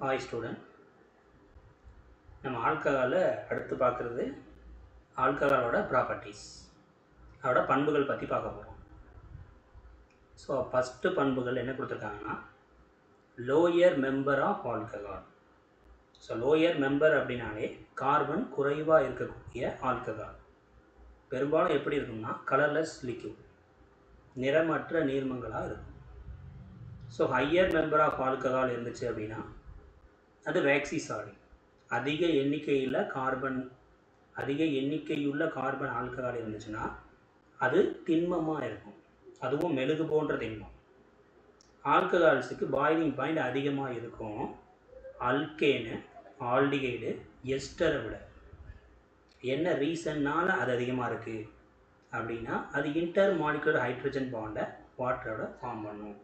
Hi student. நம்ம ஆல்கஹாலை அடுத்து பார்க்குறது ஆல்கஹாலோட ப்ராப்பர்ட்டிஸ், அதோட பண்புகள் பற்றி பார்க்க போகிறோம். ஸோ ஃபஸ்ட்டு பண்புகள் என்ன கொடுத்துருக்காங்கன்னா, lower member of alcohol. So lower member அப்படின்னாலே கார்பன் குறைவாக இருக்கக்கூடிய ஆல்கஹால். பெரும்பாலும் எப்படி இருக்கும்னா கலர்லெஸ் லிக்யூட், நிறமற்ற நீர்மங்களாக இருக்கும். So higher member of alcohol இருந்துச்சு அப்படின்னா அது வேக்சி சாலிட், அதிக எண்ணிக்கையுள்ள கார்பன் ஆல்கஹால் இருந்துச்சுன்னா அது திண்மமாக இருக்கும், அதுவும் மெழுகு போன்ற திண்மம். ஆல்கஹால்ஸுக்கு பாய்லிங் பாயிண்ட் அதிகமாக இருக்கும். அல்கேனு, ஆல்டிகைடு, எஸ்டரை விட. என்ன ரீசன்னால் அது அதிகமாக இருக்குது அப்படின்னா அது இன்டர் மாலிகுலர் ஹைட்ரஜன் பாண்டை வாட்டரோட ஃபார்ம் பண்ணும்.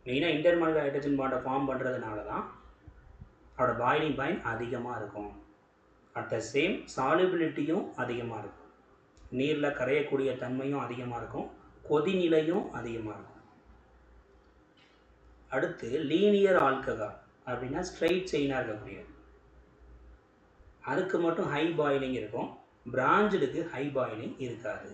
மெயினாக இன்டர் மாலிகுலர் ஹைட்ரஜன் பாண்டை ஃபார்ம் பண்ணுறதுனால தான் அதோட பாய்லிங் பாயிண்ட் அதிகமாக இருக்கும். அட் த சேம் சாலிபிலிட்டியும் அதிகமாக இருக்கும், நீரில் கரையக்கூடிய தன்மையும் அதிகமாக இருக்கும், கொதிநிலையும் அதிகமாக இருக்கும். அடுத்து லீனியர் ஆல்கஹால் அப்படின்னா ஸ்ட்ரைட் செயினாக இருக்கக்கூடியது, அதுக்கு மட்டும் ஹை பாயிலிங் இருக்கும், பிராஞ்சடுக்கு ஹை பாயிலிங் இருக்காது.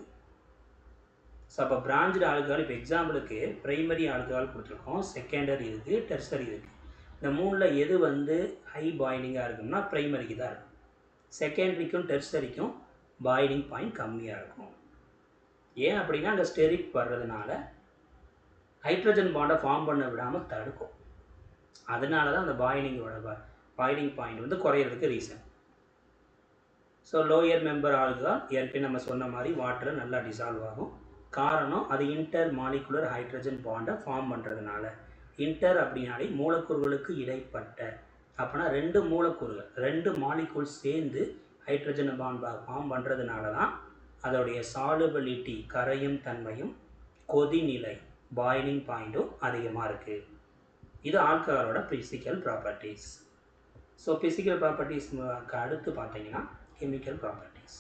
ஸோ அப்போ பிராஞ்சடு ஆல்கஹால், இப்போ எக்ஸாம்பிளுக்கு ப்ரைமரி ஆல்கஹால் கொடுத்துருக்கோம், செகண்டரி இருக்குது, டெர்சரி இருக்குது. இந்த மூணில் எது ஹை பாயிலிங்காக இருக்கும்னா ப்ரைமரிக்கு தான் இருக்கும். செகண்டரிக்கும் டெர்சரிக்கும் பாயிலிங் பாயிண்ட் கம்மியாக இருக்கும். ஏன் அப்படின்னா அந்த ஸ்டெரிக் வர்றதுனால ஹைட்ரஜன் பாண்டை ஃபார்ம் பண்ண விடாமல் தடுக்கும். அதனால தான் அந்த பாயிலிங் பாயிண்ட் குறையிறதுக்கு reason. So lower member alcohol ஏற்கனவே நம்ம சொன்ன மாதிரி வாட்டர் நல்லா டிசால்வ் ஆகும். காரணம் அது இன்டர் மாலிகுலர் ஹைட்ரஜன் பாண்டை ஃபார்ம் பண்ணுறதுனால. இன்டர் அப்படின்னாலே மூலக்கூறுகளுக்கு இடைப்பட்ட, அப்படின்னா ரெண்டு மாலிகூல்ஸ் சேர்ந்து ஹைட்ரஜன் பாண்ட் ஃபார்ம் பண்ணுறதுனால தான் அதோடைய சாலுபிலிட்டி, கரையும் தன்மையும், கொதிநிலை, பாயிலிங் பாயிண்ட்டும் அதிகமாக இருக்குது. இது ஆல்கஹாலோட ஃபிசிக்கல் ப்ராப்பர்ட்டிஸ். ஸோ ஃபிசிக்கல் ப்ராப்பர்ட்டிஸ்க்கு அடுத்து பார்த்தீங்கன்னா கெமிக்கல் ப்ராப்பர்ட்டிஸ்.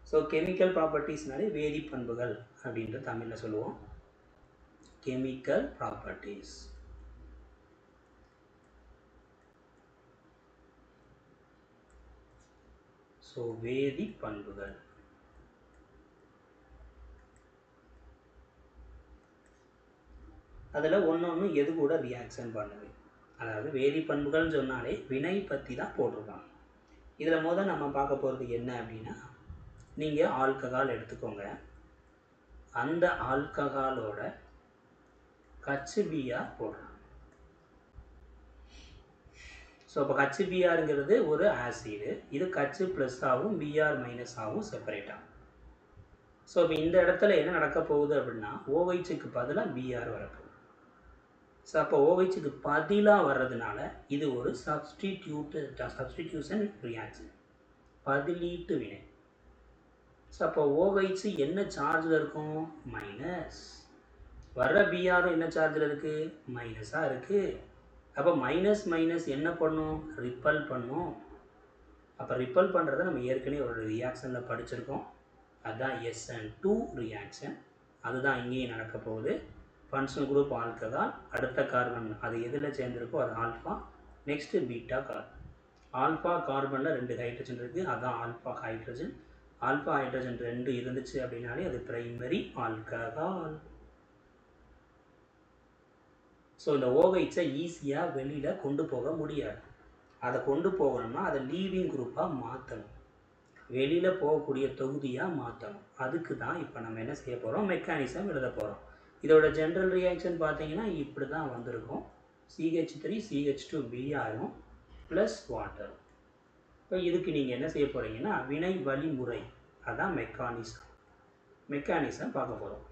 ஸோ கெமிக்கல் ப்ராப்பர்ட்டிஸ்னாலே வேதி பண்புகள் அப்படின்ற தமிழில் சொல்லுவோம். Chemical properties. ஸோ வேதி பண்புகள். அதில் ஒன்று எது கூட ரியாக்ஷன் பண்ணுது, அதாவது வேதி பண்புகள்னு சொன்னாலே வினை பற்றி தான் போட்டிருக்காங்க. இதில் நம்ம பார்க்க போகிறது என்ன அப்படின்னா, நீங்கள் ஆல்கஹால் எடுத்துக்கோங்க, அந்த ஆல்கஹாலோட HBr போடுறாங்க. ஸோ இப்போ HBrங்கிறது ஒரு ஆசிடு, இது H+ ஆகும், Br- ஆகும், செப்பரேட் ஆகும். ஸோ இப்போ இந்த இடத்துல என்ன நடக்க போகுது அப்படின்னா OHக்கு பதிலாக Br வரப்போகுது. ஸோ அப்போ OHக்கு பதிலாக வர்றதுனால இது ஒரு சப்ஸ்டிடியூஷன் ரியாக்ஷன், பதிலீட்டு வினை. ஸோ அப்போ OH என்ன சார்ஜில் இருக்கும்? மைனஸ். வர்ற Br என்ன சார்ஜில் இருக்குது? மைனஸாக இருக்குது. அப்போ மைனஸ் என்ன பண்ணும்? ரிப்பல் பண்ணும். அப்போ ரிப்பல் பண்ணுறத நம்ம ஏற்கனவே ஒரு ரியாக்ஷனில் படிச்சிருக்கோம், அதுதான் SN2 ரியாக்ஷன். அதுதான் இங்கேயும் நடக்க போகுது. ஃபங்க்ஷனல் குரூப் ஆல்கஹால், அடுத்த கார்பன் அது எதில் சேர்ந்துருக்கோ அது alpha, next beta carbon. Alpha கார்பனில் 2 ஹைட்ரஜன் இருக்குது, அதுதான் ஆல்ஃபா ஹைட்ரஜன். ஆல்ஃபா ஹைட்ரஜன் 2 இருந்துச்சு அப்படின்னாலே அது பிரைமரி ஆல்கஹால். ஸோ இந்த OHஐ ஈஸியாக வெளியில் கொண்டு போக முடியாது. அதை கொண்டு போகணும்னா அதை லீவிங் குரூப்பாக மாற்றணும், வெளியில் போகக்கூடிய தொகுதியாக மாற்றணும். அதுக்கு தான் இப்போ நம்ம என்ன செய்ய போகிறோம், மெக்கானிசம் எழுத போகிறோம். இதோட ஜென்ரல் ரியாக்ஷன் பார்த்தீங்கன்னா இப்படி தான் வந்திருக்கும், CH3 CH2 Br plus water. இப்போ இதுக்கு நீங்கள் என்ன செய்ய போகிறீங்கன்னா வினை வழிமுறை, அதான் மெக்கானிசம் பார்க்க போகிறோம்.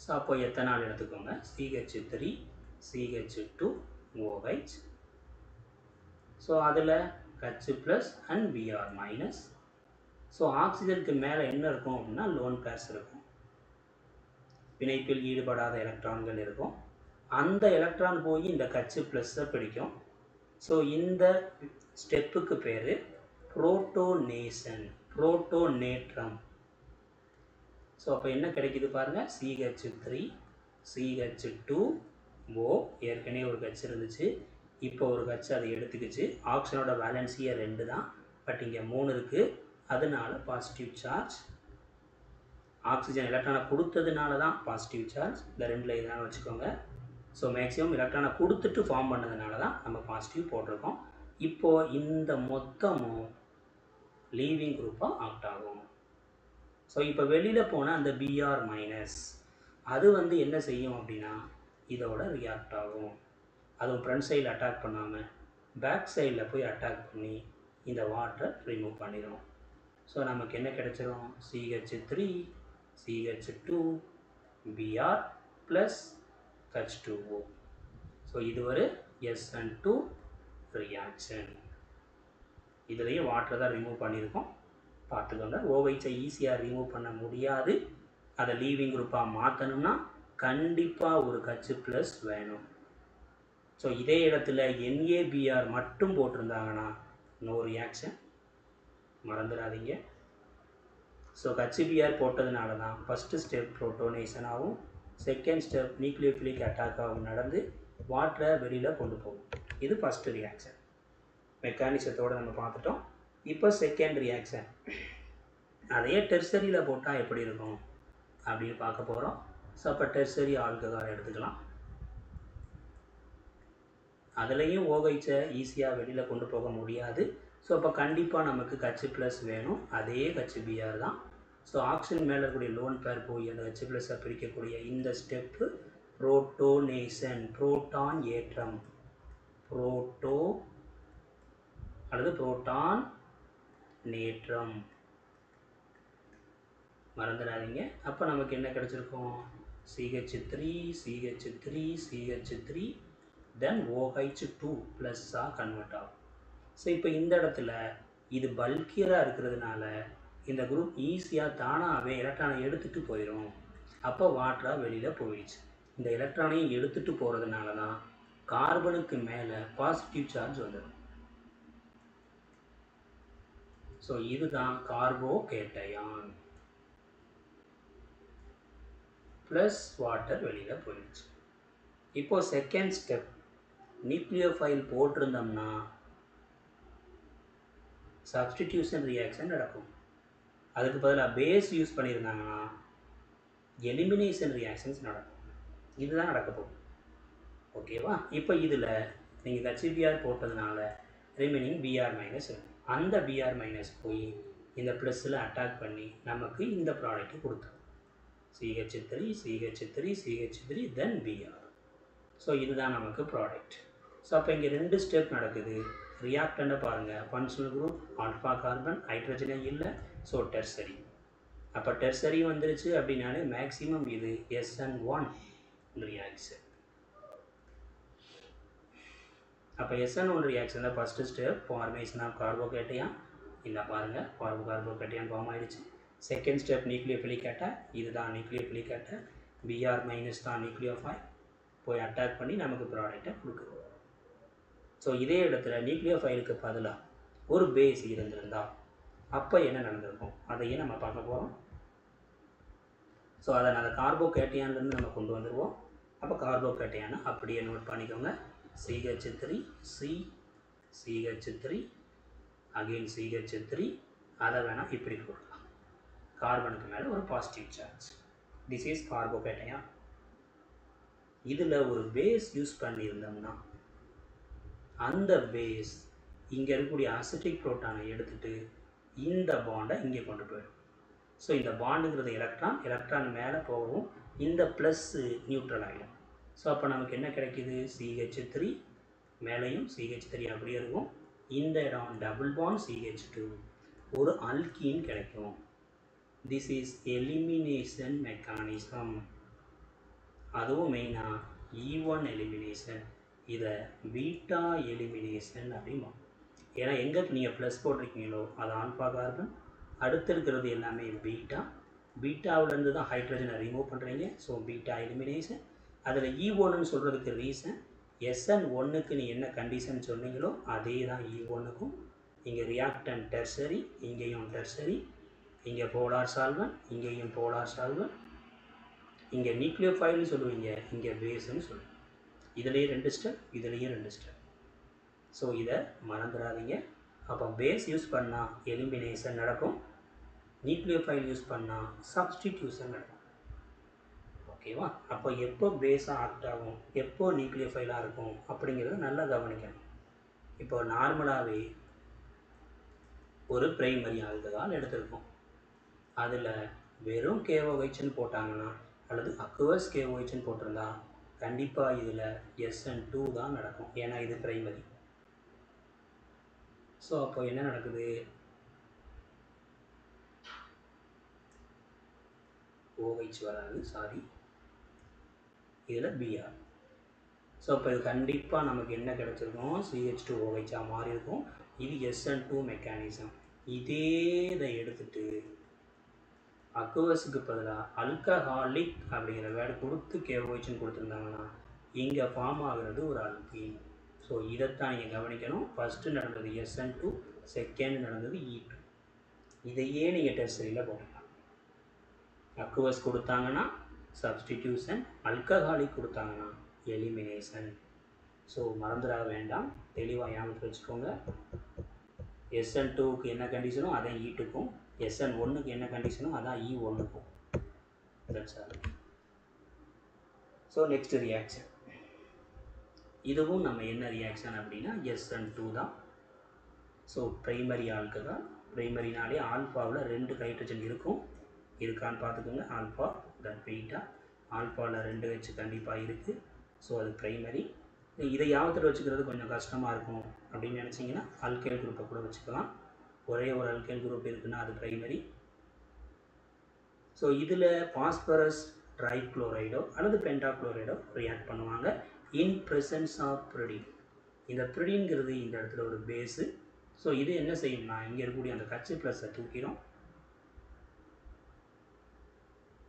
ஸோ அப்போ எத்தனால் எடுத்துக்கோங்க, CH3 CH2 OH. ஸோ அதில் H+ அண்ட் Br-. ஸோ ஆக்சிஜனுக்கு மேலே என்ன இருக்கும் அப்படின்னா லோன் பேர்ஸ் இருக்கும், பிணைப்பில் ஈடுபடாத எலக்ட்ரான்கள் இருக்கும். அந்த எலக்ட்ரான் போய் இந்த H+ பிடிக்கும். ஸோ இந்த ஸ்டெப்புக்கு பேர் புரோட்டோனேற்றம். ஸோ அப்போ என்ன கிடைக்குது பாருங்கள், CH3 CH2 ஓ ஏற்கனவே ஒரு கட்சி இருந்துச்சு, இப்போ ஒரு கட்சி அதை எடுத்துக்கிச்சு. ஆக்சிஜனோட வேலன்சியே 2 தான், பட் இங்கே 3 இருக்குது, அதனால பாசிட்டிவ் சார்ஜ். ஆக்சிஜன் எலக்ட்ரானை கொடுத்ததுனால தான் பாசிட்டிவ் சார்ஜ். இந்த 2ல் எதுனாலும் வச்சுக்கோங்க. ஸோ மேக்ஸிமம் எலக்ட்ரானை கொடுத்துட்டு ஃபார்ம் பண்ணதுனால தான் நம்ம பாசிட்டிவ் போட்டிருக்கோம். இப்போது இந்த மொத்தமும் லீவிங் குரூப்பாக ஆக்ட் ஆகும். ஸோ இப்போ வெளியில் போன அந்த பிஆர் மைனஸ் அது வந்து என்ன செய்யும் அப்படின்னா இதோட ரியாக்ட் ஆகும். அதுவும் ஃப்ரண்ட் சைடில் அட்டாக் பண்ணாமல் பேக் சைடில் போய் அட்டாக் பண்ணி இந்த வாட்டரை ரிமூவ் பண்ணிடும். ஸோ நமக்கு என்ன கிடைச்சிரும்? CH3 CH2 Br plus H2O. So இது ஒரு SN2 ரியாக்ஷன். இதுலேயும் வாட்டரை தான் ரிமூவ் பண்ணியிருக்கோம், பார்த்துக்கோங்க. OHஐ ஈஸியாக ரிமூவ் பண்ண முடியாது. அதை லீவிங் குரூப்பாக மாற்றணும்னா கண்டிப்பாக ஒரு கட்சி ப்ளஸ் வேணும். ஸோ இதே இடத்துல NaBr மட்டும் போட்டிருந்தாங்கன்னா நோ ரியாக்ஷன், மறந்துடாதீங்க. ஸோ HBr போட்டதுனால தான் ஃபஸ்ட்டு ஸ்டெப் புரோட்டோனேஷன் ஆகும், செகண்ட் ஸ்டெப் நியூக்ளியோஃபிலிக் அட்டாக் ஆகும், நடந்து வாட்டரை வெளியில் கொண்டு போகும். இது ஃபஸ்ட்டு ரியாக்ஷன். மெக்கானிசத்தோடு நம்ம பார்த்துட்டோம். இப்போ செகண்ட் ரியாக்ஷன், அதையே டெர்சரியில் போட்டால் எப்படி இருக்கும் அப்படின்னு பார்க்க போகிறோம். ஸோ அப்போ டெர்சரி ஆல்கஹால் எடுத்துக்கலாம். அதுலேயும் OHஐ ஈஸியாக வெளியில் கொண்டு போக முடியாது. ஸோ அப்போ கண்டிப்பாக நமக்கு H ப்ளஸ் வேணும், அதே HBr தான். ஸோ ஆக்சிஜன் மேலே இருக்கக்கூடிய லோன் பேர் போய் அந்த H ப்ளஸை பிரிக்கக்கூடிய இந்த ஸ்டெப்பு புரோட்டோனேஷன், புரோட்டான் ஏற்றம், புரோட்டோ அல்லது புரோட்டான் நேற்றம், மறந்துடாதீங்க. அப்போ நமக்கு என்ன கிடச்சிருக்கும்? CH3 CH3 CH3 தென் OH2 ப்ளஸ்ஸாக கன்வெர்ட் ஆகும். ஸோ இப்போ இந்த இடத்துல இது பல்கியராக இருக்கிறதுனால இந்த குரூப் ஈஸியாக தானாகவே எலக்ட்ரானை எடுத்துகிட்டு போயிடும். அப்போ வாட்டராக வெளியில் போயிடுச்சு. இந்த எலக்ட்ரானையும் எடுத்துகிட்டு போகிறதுனால தான் கார்பனுக்கு மேலே பாசிட்டிவ் சார்ஜ் வந்துடும். ஸோ இதுதான் கார்போகேட்டயான் ப்ளஸ் வாட்டர் வெளியில் போயிடுச்சு. இப்போது செகண்ட் ஸ்டெப் நியூக்ளியோஃபைல் போட்டிருந்தோம்னா சப்ஸ்டிடியூஷன் ரியாக்ஷன் நடக்கும். அதுக்கு பதிலாக பேஸ் யூஸ் பண்ணியிருந்தாங்கன்னா எலிமினேஷன் ரியாக்ஷன்ஸ் நடக்கும். இதுதான் நடக்க போகுது. ஓகேவா? இப்போ இதில் நீங்கள் HBr போட்டதுனால ரிமைனிங் Br மைனஸ் இருக்கும். அந்த Br மைனஸ் போய் இந்த ப்ளஸில் அட்டாக் பண்ணி நமக்கு இந்த ப்ராடக்ட் கொடுத்தோம். CH3 CH3 CH3 தென் Br. ஸோ இதுதான் நமக்கு ப்ராடக்ட். ஸோ அப்போ இங்கே 2 ஸ்டெப் நடக்குது. ரியாக்டண்ட்டை பாருங்கள், ஃபங்க்ஷனல் குரூப் ஆல்ஃபா கார்பன், ஹைட்ரஜனே இல்லை, ஸோ டெர்சரி. அப்போ டெர்சரி வந்துருச்சு அப்படின்னாலே மேக்ஸிமம் இது SN1 ரியாக்ஷன். அப்போ SN1 ரியாக்ஷனில் first step formation of carbocation. இந்த பாருங்கள், கார்போகேட்டையான் ஃபார்ம் ஆகிடுச்சு. செகண்ட் ஸ்டெப் நியூக்ளியோஃபிலிக் அட்டாக், இதுதான் நியூக்ளியோஃபிலிக் அட்டாக். Br மைனஸ் தான் நியூக்ளியோஃபைல் போய் அட்டாக் பண்ணி நமக்கு ப்ராடக்டை கொடுக்குது. ஸோ இதே இடத்துல நியூக்ளியோஃபைலுக்கு பதிலாக ஒரு பேஸ் இருந்திருந்தால் அப்போ என்ன நடந்திருக்கும் அதையே நம்ம பார்க்க போகிறோம். ஸோ அதை அந்த கார்போகேட்டையான்லேருந்து நம்ம கொண்டு வந்துடுவோம். அப்போ கார்போகேட்டையானை அப்படியே நோட் பண்ணிக்கோங்க. CH3 CH3 அகெயின் CH3, அதை வேணால் இப்படி போடலாம். கார்பனுக்கு மேலே ஒரு பாசிட்டிவ் சார்ஜ். This is கார்போகேட்டையான். இதில் ஒரு பேஸ் யூஸ் பண்ணியிருந்தோம்னா அந்த பேஸ் இங்கே இருக்கக்கூடிய அசிட்டிக் புரோட்டானை எடுத்துகிட்டு இந்த பாண்டை இங்கே கொண்டு போயிடும். ஸோ இந்த பாண்டுங்கிறது எலக்ட்ரான் மேலே போகவும் இந்த ப்ளஸ்ஸு நியூட்ரல் ஆகிடும். ஸோ அப்போ நமக்கு என்ன கிடைக்கிது? CH3 மேலேயும் CH3 அப்படியே இருக்கும். இந்த இடம் டபுள் பாண்ட் CH2, ஒரு அல்கீன் கிடைக்கும். This is elimination mechanism. அதுவும் மெயினாக E1 எலிமினேஷன், இதை பீட்டா எலிமினேஷன் அப்படிமா. ஏன்னா எங்கே நீங்கள் ப்ளஸ் போட்டிருக்கீங்களோ அது ஆல்ஃபா கார்பன், அடுத்து இருக்கிறது எல்லாமே பீட்டா. பீட்டாவிலேருந்து தான் ஹைட்ரஜனை ரிமூவ் பண்ணுறீங்க. So beta elimination. அதில் E1ன்னு சொல்கிறதுக்கு ரீசன் SN1க்கு நீ என்ன கண்டிஷன் சொன்னீங்களோ அதே தான் E1க்கும். இங்கே ரியாக்டன் டெர்சரி, இங்கேயும் டெர்சரி, இங்கே போலார் சால்வன், இங்கேயும் போலார் சால்வன், இங்கே நியூக்ளியோஃபைல்னு சொல்லுவீங்க, இங்கே பேஸ்ன்னு சொல்லுவீங்க. இதுலேயும் 2 ஸ்டெப், இதுலேயும் 2 ஸ்டெப். ஸோ இதை மறந்துடாதீங்க. அப்போ பேஸ் யூஸ் பண்ணால் எலிமினேஷன் நடக்கும், நியூக்ளியோஃபைல் யூஸ் பண்ணால் சப்ஸ்டிடியூஷன் நடக்கும். ஓகேவா? அப்போ எப்போ பேஸாக ஆக்ட் ஆகும், எப்போ நியூக்ளியோஃபைலாக இருக்கும் அப்படிங்கிறத நல்லா கவனிக்கணும். இப்போ நார்மலாகவே ஒரு பிரைமரி ஆல்கஹால் எடுத்திருக்கோம். அதில் வெறும் KOHன்னு போட்டாங்கன்னா அல்லது அக்வஸ் KOHன்னு போட்டிருந்தா கண்டிப்பாக இதில் SN2 தான் நடக்கும். ஏன்னா இது பிரைமரி. ஸோ அப்போ என்ன நடக்குது, OH வராது, சாரி, இதில் BR. ஸோ இப்போ இது கண்டிப்பாக நமக்கு என்ன கிடச்சிருக்கும், CH2OH மாறி இருக்கும். இது SN2 மெக்கானிசம். இதே இதை எடுத்துட்டு அக்வஸுக்கு பதிலாக அல்கஹாலிக் அப்படிங்கிற வேர்டு கொடுத்து KOHன்னு கொடுத்துருந்தாங்கன்னா இங்கே ஃபார்ம் ஆகிறது ஒரு அல்கீன். ஸோ இதைத்தான் நீங்கள் கவனிக்கணும். ஃபஸ்ட்டு நடந்தது SN2, செகண்ட் நடந்தது E2. இதையே நீங்கள் டெர்சரியில் போடலாம். அக்வஸ் கொடுத்தாங்கன்னா சப்ஸ்டிடியூஷன், அல்கஹாலிக் கொடுத்தாங்கன்னா எலிமினேஷன். ஸோ மறந்துடாத வேண்டாம், தெளிவாக ஞாபகத்தில் வச்சுக்கோங்க. SN2க்கு என்ன கண்டிஷனோ அதான் E2க்கும், SN1க்கு என்ன கண்டிஷனோ அதான் E1க்கும். That's all. So next reaction, இதுவும் நம்ம என்ன ரியாக்ஷன் அப்படின்னா SN2 தான். ஸோ பிரைமரி ஆல்கஹால், பிரைமரினாலே ஆல்ஃபாவில் 2 ஹைட்ரஜன் இருக்கும், இருக்கான்னு பார்த்துக்கோங்க. ஆல்ஃபா தட் பீட்டா, ஆல்ஃபாவில் 2 H கண்டிப்பாக இருக்குது. ஸோ அது பிரைமரி. இதை யாவத்தில் வச்சுக்கிறது கொஞ்சம் கஷ்டமாக இருக்கும் அப்படின்னு நினச்சிங்கன்னா அல்கைல் குரூப்பை கூட வச்சுக்கலாம். ஒரே ஒரு அல்கைல் குரூப் இருக்குன்னா அது பிரைமரி. ஸோ இதில் பாஸ்பரஸ் ட்ரைக்ளோரைடோ அல்லது பென்டாக்ளோரைடோ ரியாக்ட் பண்ணுவாங்க இன் ப்ரெசன்ஸ் ஆஃப் ப்ரிடின். இந்த ப்ரிடின்ங்கிறது இந்த இடத்துல ஒரு பேஸு. ஸோ இது என்ன செய்யும்னா இங்கே இருக்கக்கூடிய அந்த H+ தூக்கிடும்.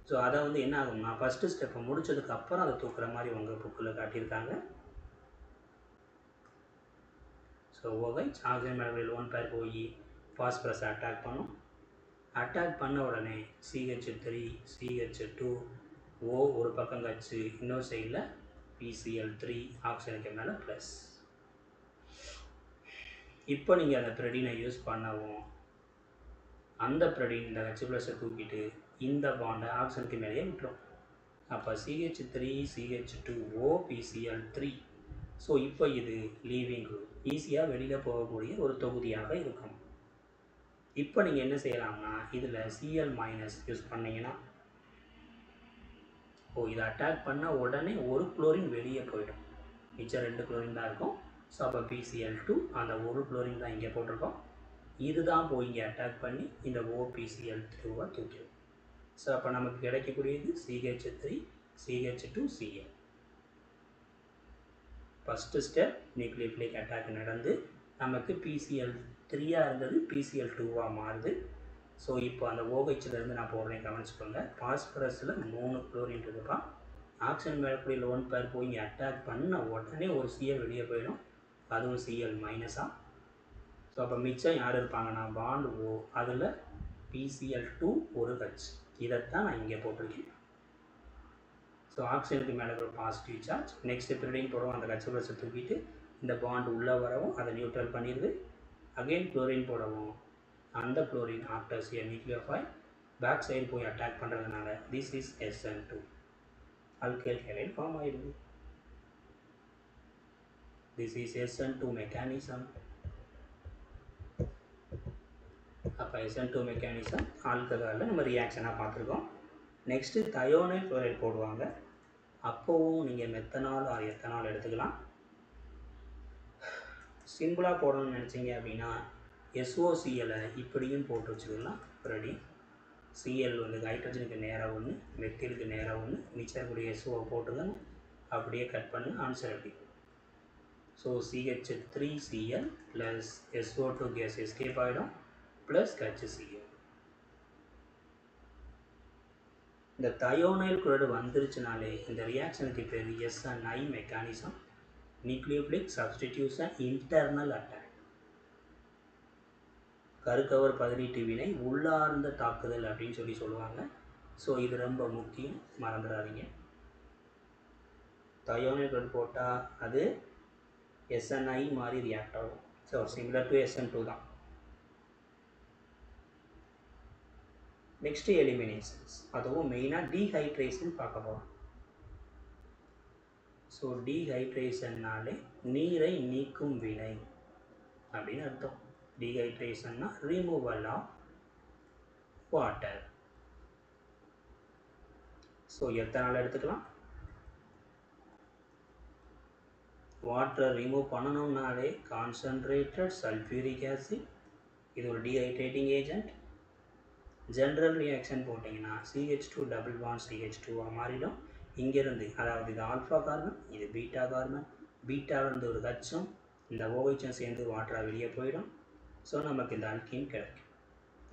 ஸோ அதை வந்து என்ன ஆகும்னா ஃபஸ்ட்டு ஸ்டெப்பை முடித்ததுக்கு அப்புறம் அதை தூக்குற மாதிரி உங்கள் புக்கில் காட்டியிருக்காங்க. ஸோ OH ஆக்சிஜன் மேலே 1 பேர் போய் பாஸ்பரஸை அட்டாக் பண்ணும். அட்டாக் பண்ண உடனே CH3, CH2, O ஒரு பக்கம் கச்சு, இன்னொரு சைடில் PCl3 ஆக்சிஜனுக்கு மேலே ப்ளஸ். இப்போ நீங்கள் அந்த ப்ரெடினை யூஸ் பண்ணவும் அந்த ப்ரெடின் இந்த H+ தூக்கிட்டு இந்த பாண்டை ஆக்சிஜனுக்கு மேலேயே விட்டுரும். அப்போ CH3, CH2O, PCl3. ஸோ இப்போ இது லீவிங் குரூப், ஈஸியாக வெளியில் போகக்கூடிய ஒரு தொகுதியாக இருக்கும். இப்போ நீங்கள் என்ன செய்யலாம்னா இதில் Cl- யூஸ் பண்ணிங்கன்னா இதை அட்டாக் பண்ண உடனே ஒரு குளோரின் வெளியே போயிடும், மிச்சம் 2 குளோரின் தான் இருக்கும். ஸோ அப்போ PCl2 அந்த ஒரு குளோரின் தான் இங்கே போட்டிருக்கோம், இதுதான் போய் இங்கே அட்டாக் பண்ணி இந்த OPCl3 தூக்கிடும். ஸோ அப்போ நமக்கு கிடைக்கக்கூடியது CH3, CH2, Cl. First step nucleophilic attack நடந்து நமக்கு PCl3 இருந்தது PCl2 மாறுது. ஸோ இப்போ அந்த OHலேருந்து நான் போடுறேன், கவனிச்சுக்கோங்க. பாஸ்பரஸில் 3 குளோரின் இருக்குப்பா, ஆக்சிஜன் மேலக்குடியில் 1 பேர் போய் இங்கே அட்டாக் பண்ண உடனே ஒரு Cl வெளியே போயிடும், அதுவும் Cl-. ஸோ அப்போ மிச்சம் யார் இருப்பாங்கன்னா பாண்ட் O, அதில் PCl2 ஒரு H. இதைத்தான் நான் இங்கே போட்டிருக்கேன். ஸோ ஆக்சிஜனுக்கு மேலே ஒரு பாசிட்டிவ் சார்ஜ். நெக்ஸ்ட் ப்ரிடின் போடுவோம், அந்த H+ தூக்கிட்டு இந்த பாண்ட் உள்ளே வரவும் அதை நியூட்ரல் பண்ணிடுது. அகெயின் குளோரின் போடவும் அந்த chlorine after a nucleophile back side போய் அட்டாக் பண்ணுறதுனால this is SN2, alkyl halide form ஆயிடுது. This is SN2 mechanism. அப்போ SN2 மெக்கானிசம் ஆல்கஹாலில் நம்ம ரியாக்ஷனாக பார்த்துருக்கோம். நெக்ஸ்ட்டு தயோனைல் குளோரைட் போடுவாங்க, அப்போவும் நீங்கள் மெத்தனால் ஆர் எத்தனால் எடுத்துக்கலாம். சிம்பிளாக போடணும்னு நினச்சிங்க அப்படின்னா SOCl இப்படியும் போட்டு வச்சுக்கலாம். ரெடி, Cl வந்து ஹைட்ரஜனுக்கு நேராக ஒன்று, மெத்திலுக்கு நேராக ஒன்று, மிச்சக்கூடிய SO போட்டுங்க, அப்படியே கட் பண்ணு, ஆன்சர் எப்படி. So CH3Cl plus SO2 gas escape ஆகிடும் ப்ளஸ் HCl. இந்த தயோனைல் குளோரைடு வந்துருச்சுனாலே இந்த ரியாக்ஷனுக்கு பேர் SNI mechanism, nucleophilic substitution internal attack. கருக்கவர் 18 வினை உள்ளார்ந்த தாக்குதல் அப்படின்னு சொல்லுவாங்க. ஸோ இது ரொம்ப முக்கியம், மறந்துடாதீங்க. தயோனைல் போட்டால் அது SNI மாதிரி ரியாக்ட் ஆகும். ஸோ சிமிலர் டு SN2 தான். நெக்ஸ்ட் எலிமினேஷன்ஸ், அதுவும் மெயினாக டீஹைட்ரேஷன் பார்க்க போகிறோம். ஸோ டீஹைட்ரேஷன்னாலே நீரை நீக்கும் வினை அப்படின்னு அர்த்தம். டீஹைட்ரேஷன்னா ரிமூவல் ஆஃப் வாட்டர். ஸோ எத்தனை நாள் எடுத்துக்கலாம்? வாட்டரை ரிமூவ் பண்ணணும்னாலே கான்சன்ட்ரேட்டட் சல்ஃபியூரிக் ஆசிட், இது ஒரு டீஹைட்ரேட்டிங் ஏஜென்ட். ஜென்ரல் ரியாக்ஷன் போட்டிங்கன்னா CH2 டபுள் பாண்ட் CH2 மாறிடும். இங்கேருந்து, அதாவது இது ஆல்ஃபா கார்பன், இது பீட்டா கார்பன், பீட்டாவிலிருந்து ஒரு ஹச்சும் இந்த OHம் சேர்ந்து வாட்டராக வெளியே போயிடும். ஸோ நமக்கு இந்த அல்கீன் கிடைக்கும்.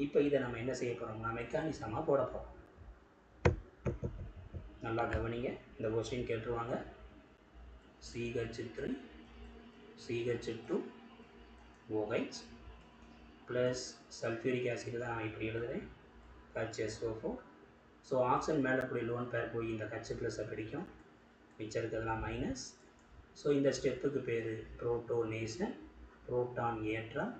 இப்போ இதை நம்ம என்ன செய்ய போகிறோம்னா மெக்கானிசமாக போட போகிறோம். நல்லா கவனிங்க, இந்த கொஸ்டின் கேட்டுருவாங்க. CH3 CH2 OH plus sulphuric acid தான் நான் இப்படி எழுதுகிறேன், HSO4. ஸோ ஆக்சிஜன் மேலே போய் லோன் பேர் போய் இந்த H ப்ளஸை பிடிக்கும், மிச்சம் இருக்கிறதுலாம் மைனஸ். ஸோ இந்த ஸ்டெப்புக்கு பேர் புரோட்டோனேஷன், புரோட்டான் ஏற்றம்.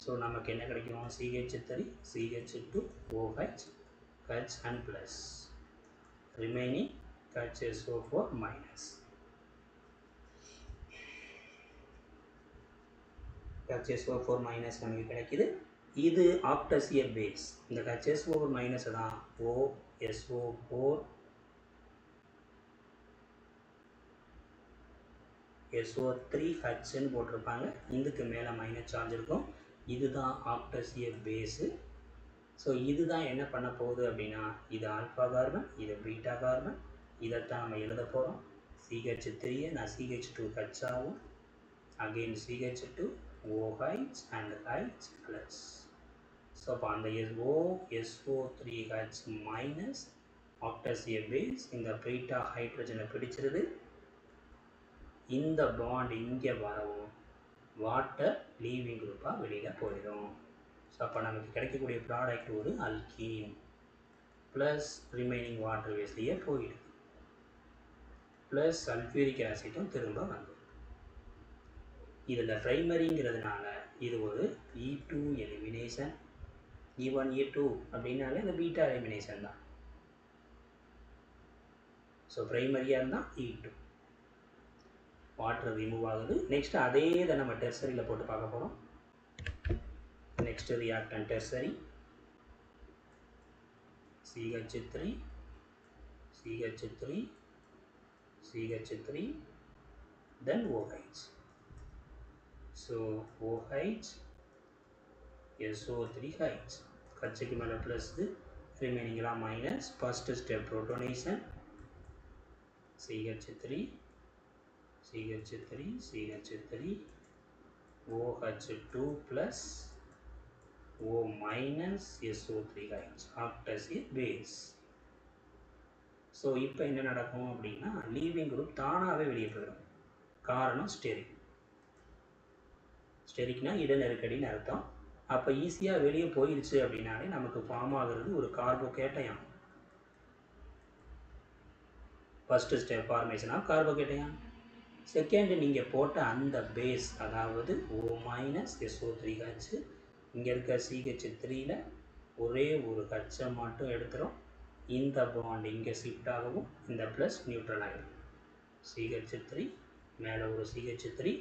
ஸோ நமக்கு என்ன கிடைக்கும்? CH3 CH2 OH H and plus remaining HSO4 minus. HSO4 minus நமக்கு கிடைக்குது. இது ஆக்டஸ் எ பேஸ். இந்த HSO4 மைனஸ் தான் OSO4 SO3Hன்னு போட்டிருப்பாங்க. இதுக்கு மேலே மைனஸ் சார்ஜ் இருக்கும். இதுதான் ஆக்டஸ் எ பேஸு. ஸோ இதுதான் என்ன பண்ண போகுது அப்படின்னா, இது ஆல்ஃபா கார்பன், இது பீட்டா கார்பன், இதைத்தான் நம்ம எழுத போகிறோம். CH3 நான் CH2H ஆகும், again CH2 OH and H plus. So அப்போ அந்த SO3H மைனஸ் ஆக்டஸ் எ பேஸ் இந்த பீட்டா ஹைட்ரஜனை பிடிச்சிருது. இந்த பாண்ட் இங்கே வரவும் வாட்டர் லீவிங் குரூப்பாக வெளியில் போயிடும். ஸோ அப்போ நமக்கு கிடைக்கக்கூடிய ப்ராடக்ட் ஒரு அல்கீன் ப்ளஸ் ரிமைனிங் வாட்டர் வேஸ்லேயே போயிடுது, ப்ளஸ் சல்ஃபியூரிக் ஆசிட்டும் திரும்ப வந்து. இதில் ப்ரைமரிங்கிறதுனால இது ஒரு E2 எலிமினேஷன். E1 E2 அப்படின்னாலே இந்த பீட்டா எலிமினேஷன் தான். ஸோ ப்ரைமரியாக இருந்தால் E2 வாட்டர் ரிமூவ் ஆகுது. நெக்ஸ்ட் அதே இதை நம்ம டெர்சரியில் போட்டு பார்க்க போகிறோம். Next reactant tertiary CH3 CH3 CH3 then OH. So OH SO3H Hக்கு மேலே ப்ளஸ், ரிமைனிங்லாம் minus. First step protonation CH3 CH3 CH3 OH2 plus O minus SO3H act as a base. So இப்போ என்ன நடக்கும் அப்படின்னா, லீவிங் குரூப் தானாகவே வெளியே போயிடும். காரணம் ஸ்டெரிக். ஸ்டெரிக்னா இட நெருக்கடின்னு அர்த்தம். அப்போ ஈஸியாக வெளியே போயிடுச்சு அப்படின்னாலே நமக்கு ஃபார்ம் ஆகுறது ஒரு carbocation. First step formation of carbocation. Second, நீங்கள் போட்ட அந்த பேஸ், அதாவது O மைனஸ் SO3H, இங்கே இருக்க CH3ல ஒரே ஒரு ஹச்சை மட்டும் எடுத்துரும். இந்த பாண்ட் இங்கே ஷிஃப்ட் ஆகவும் இந்த ப்ளஸ் நியூட்ரல் ஆகிடும். CH3 மேலே ஒரு CH3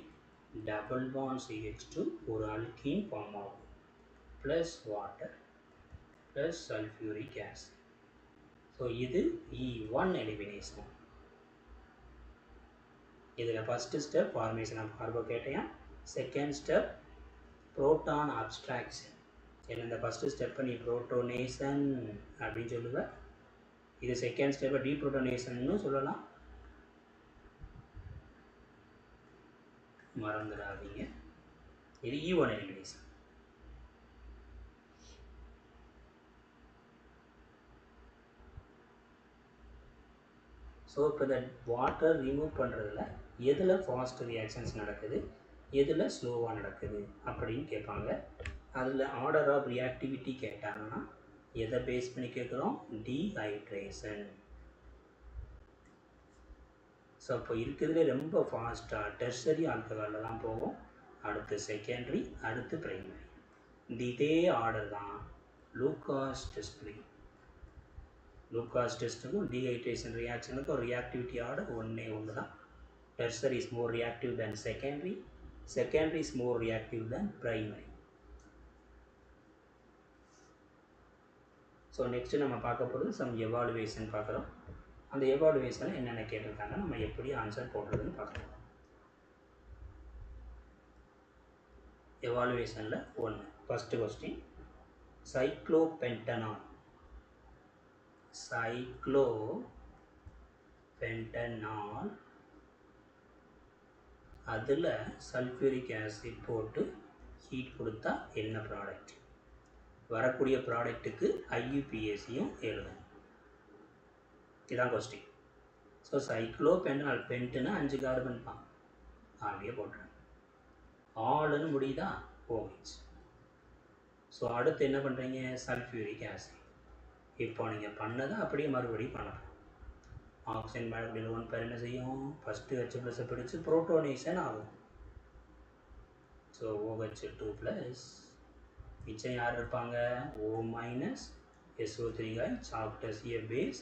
டபுள் பாண்ட் CH2 ஒரு அல்கீன் ஃபார்ம் ஆகும், plus water plus sulphuric acid. So இது E1 எலிமினேஷன். இதில் first step formation of carbocation, second step proton abstraction. ஏன்னா இந்த ஃபஸ்ட்டு ஸ்டெப்பை நீ புரோட்டோனேஷன் அப்படின்னு சொல்லுவேன், இது செகண்ட் ஸ்டெப்பை டீப்ரோட்டோனேஷன்னு சொல்லலாம், மறந்துடாதீங்க. இது E1 எலிமினேஷன். ஸோ இப்போ இந்த வாட்டர் ரிமூவ் பண்ணுறதுல எதில் ஃபாஸ்ட் ரியாக்ஷன்ஸ் நடக்குது, எதில் ஸ்லோவாக நடக்குது அப்படின்னு கேட்பாங்க. அதில் ஆர்டர் ஆஃப் ரியாக்டிவிட்டி கேட்டாங்கன்னா எதை பேஸ் பண்ணி கேட்குறோம்? டீஹைட்ரேஷன். ஸோ அப்போ இருக்கிறதுலே ரொம்ப ஃபாஸ்ட்டாக டெர்சரி ஆல்கஹாலில் தான் போகும், அடுத்து செகண்டரி, அடுத்து பிரைமரி. இதே ஆர்டர் தான் லூகாஸ் டெஸ்ட்லையும். லூகாஸ் டெஸ்ட்டுக்கும் டீஹைட்ரேஷன் ரியாக்ஷனுக்கும் ரியாக்டிவிட்டி ஆர்டர் ஒன்று தான். Tertiary is more reactive than secondary, secondary is more reactive than primary. So next நம்ம பார்க்க போகிறது சம் எவாலுவேஷன் பார்க்குறோம். அந்த எவாலுவேஷனில் என்னென்ன கேட்டிருக்காங்க, நம்ம எப்படி ஆன்சர் போடுறதுன்னு பார்க்கலாம். எவாலுவேஷனில் ஃபஸ்ட்டு கொஸ்டின், சைக்ளோபென்டனால் அதில் சல்ஃபியூரிக் ஆசிட் போட்டு ஹீட் கொடுத்தா என்ன ப்ராடக்ட்? வரக்கூடிய ப்ராடக்ட்டுக்கு ஐயுபிஏசியும் எழுதணும். இதுதான் கொஸ்டின். ஸோ சைக்ளோபென்டனால், பென்ட்டுன்னா 5 கார்பன் தான், அப்படியே போட்டுறேன். ஆளுன்னு முடியுதா, OH. ஸோ அடுத்து என்ன பண்ணுறீங்க, சல்ஃபியூரிக் ஆசிட். இப்போ நீங்கள் பண்ணதை அப்படியே மறுபடியும் பண்ணலாம். ஆக்சிஜன் மாலிகுல் 1 பேர் என்ன செய்யும், ஃபஸ்ட்டு H+ பிடிச்சி புரோட்டோனேஷன் ஆகும். ஸோ OH2+, மிச்சம் யார் இருப்பாங்க, O- SO3 chapter C base.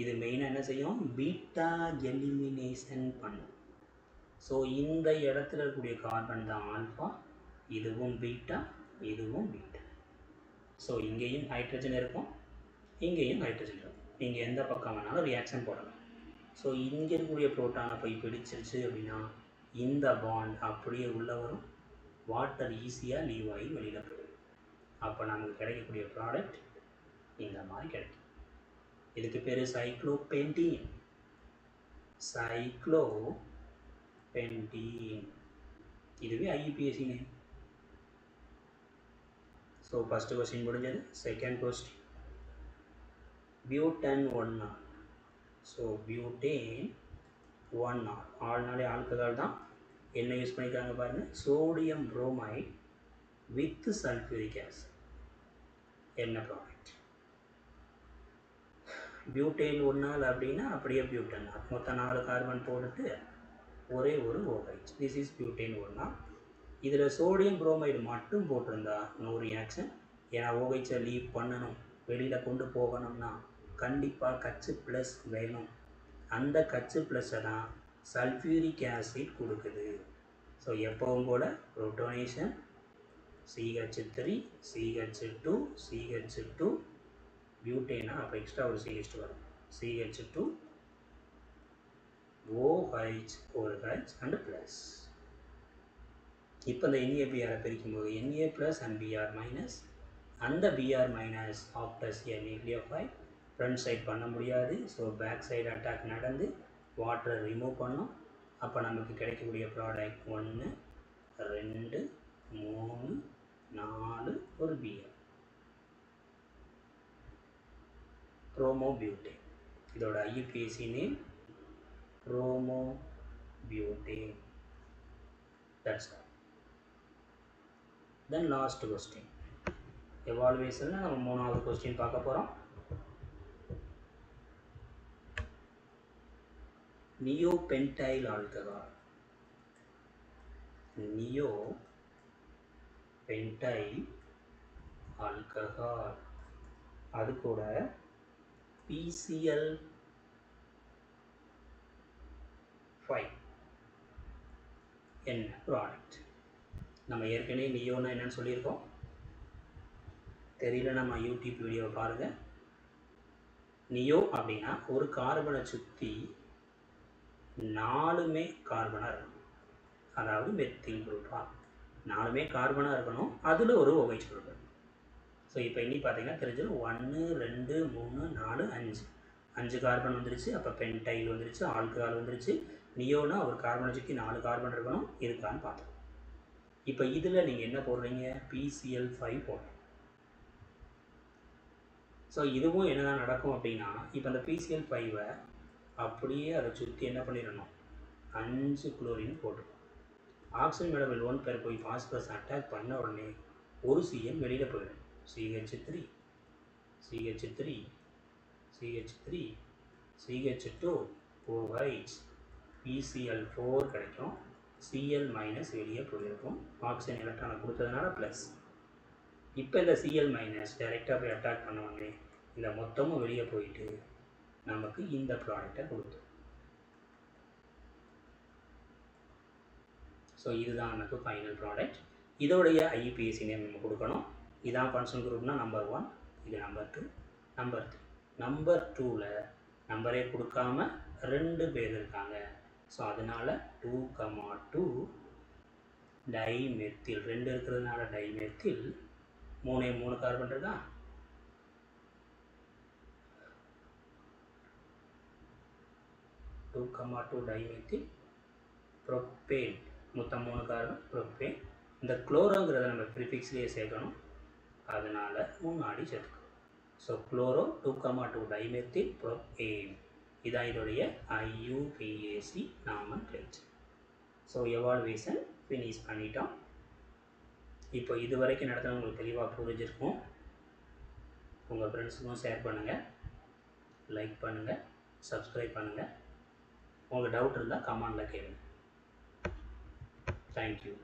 இது மெயினாக என்ன செய்யும், பீட்டா எலிமினேஷன் பண்ணும். ஸோ இந்த இடத்துல இருக்கக்கூடிய கார்பன் தான் ஆல்ஃபா, இதுவும் பீட்டா, இதுவும் பீட்டா. ஸோ இங்கேயும் ஹைட்ரஜன் இருக்கும், இங்கேயும் ஹைட்ரஜன் இருக்கும். நீங்கள் எந்த பக்கம் வேணாலும் ரியாக்ஷன் போடலாம். ஸோ இங்கே இருக்கக்கூடிய புரோட்டானை போய் பிடிச்சிருச்சு அப்படின்னா இந்த பாண்ட் அப்படியே உள்ளே வரும், வாட்டர் ஈஸியாக லீவ் ஆகி வெளியில் போயிடும். அப்போ நமக்கு கிடைக்கக்கூடிய ப்ராடக்ட் இந்த மாதிரி கிடைக்கும். இதுக்கு பேர் சைக்ளோபென்டீன். இதுவே IUPAC name. So first question முடிஞ்சது. Second question, butane 1 so butane 1 ஆல்னாலே ஆல்கஹால் தான். என்ன யூஸ் பண்ணிக்கிறாங்க பாருங்கள், sodium bromide with sulphuric acid. என்ன ப்ராடக்ட்? பியூட்டேன் 1 அப்படின்னா அப்படியே பியூட்டன், மொத்தம் 4 கார்பன் போட்டுட்டு ஒரே ஒரு OH. This is butane 1. இதில் சோடியம் புரோமைடு மட்டும் போட்டிருந்தா நோ ரியாக்ஷன். ஏன்னா OH லீவ் பண்ணணும், வெளியில் கொண்டு போகணும்னா கண்டிப்பாக H+ வேணும். அந்த H+ தான் சல்ஃபியூரிக் ஆசிட் கொடுக்குது. ஸோ எப்பவும் போல் புரோட்டோனேஷன், CH3 CH2 CH2 பியூட்டேனா, அப்போ எக்ஸ்ட்ரா ஒரு CH2 வரும், CH2 OH ஒரு H அண்ட் ப்ளஸ். இப்போ இந்த NaBr பிரிக்கும்போது Na+ and Br-, அந்த Br- acts as a nucleophile front side பண்ண முடியாது. ஸோ பேக் சைடு அட்டாக் நடந்து வாட்டரை ரிமூவ் பண்ணும். அப்போ நமக்கு கிடைக்கக்கூடிய ப்ராடக்ட் 1 2 3 4 ஒரு Br, புரோமோபியூட்டேன். இதோட IUPAC name bromobutane. That's all. Then last question, எவாலுவேஷனில் நம்ம 3வது கொஸ்டின் பார்க்க போகிறோம். நியோபென்டைல் ஆல்கஹால், நியோபென்டைல் ஆல்கஹால், அது கூட PCl5 என்ன ப்ராடக்ட்? நம்ம ஏற்கனவே நியோனா என்னன்னு சொல்லியிருக்கோம், தெரியல நம்ம யூடியூப் வீடியோவை பாருங்கள். நியோ அப்படின்னா ஒரு கார்பனை சுற்றி 4மே கார்பனாக இருக்கணும், அதாவது மெத்தில் குரூப்பாக 4மே கார்பனாக இருக்கணும், அதில் ஒரு OH குரூப். ஸோ இப்போ இனி பார்த்தீங்கன்னா தெரிஞ்சிடும், 1 2 3 4 5 கார்பன் வந்துருச்சு. அப்போ பென்டைல் வந்துருச்சு, ஆல்கஹால் வந்துருச்சு. நியோனா ஒரு கார்பனை சுற்றி 4 கார்பன் இருக்கணும், இருக்கான்னு பார்த்தோம். இப்போ இதில் நீங்கள் என்ன போடுறீங்க, PCl5 போடுறீங்க. ஸோ இதுவும் என்ன தான் நடக்கும் அப்படின்னா, இப்போ அந்த PCl5 அப்படியே அதை சுற்றி என்ன பண்ணிடணும், 5 குளோரின் போட்டுருக்கோம். ஆக்சிஜன் மாலிகுல் 1 பேர் போய் பாஸ்பரஸ் அட்டாக் பண்ண உடனே ஒரு CN வெளியில் போயிடும், CH3 CH2 OH PCl4 கிடைக்கும். Cl மைனஸ் வெளியே போயிருக்கும். ஆக்சிஜன் எலக்ட்ரானை கொடுத்ததுனால ப்ளஸ். இப்போ இந்த Cl மைனஸ் டைரெக்டாக போய் அட்டாக் பண்ணுவாங்க. இந்த மொத்தமும் வெளியே போயிட்டு நமக்கு இந்த ப்ராடக்டை கொடுத்தோம். ஸோ இதுதான் நமக்கு ஃபைனல் ப்ராடக்ட். இதோடைய IUPAC நேம் நம்ம கொடுக்கணும். இதான் ஃபங்க்ஷன் குரூப்னா நம்பர் 1, இது நம்பர் 2, நம்பர் 3. நம்பர் 2ல் நம்பரே கொடுக்காம 2 பேர் இருக்காங்க. ஸோ அதனால் 2,2 டைமெத்தில், 2 இருக்கிறதுனால டைமெத்தில், 3 கார்பன் இருக்கா, 2,2 டைமெத்தில் ப்ரோப்பேன், மொத்தம் 3 கார்பன் ப்ரோப்பேன். இந்த குளோரோங்கிறத நம்ம ப்ரிஃபிக்ஸ்லேயே சேர்க்கணும், அதனால் முன்னாடி சேர்த்துக்கணும். ஸோ குளோரோ 2,2 டைமெத்தில் ப்ரோப்பேன், இதான் இதோடைய IUPAC nomenclature. So evaluation finish பண்ணிட்டோம். இப்போ இது வரைக்கும் நடத்துறது உங்களுக்கு தெளிவாக புரிஞ்சிருக்கும். உங்கள் ஃப்ரெண்ட்ஸுக்கும் ஷேர் பண்ணுங்கள், லைக் பண்ணுங்கள், சப்ஸ்கிரைப் பண்ணுங்கள். உங்களுக்கு டவுட் இருந்தால் கமெண்டில் கேளுங்க. தேங்க்யூ.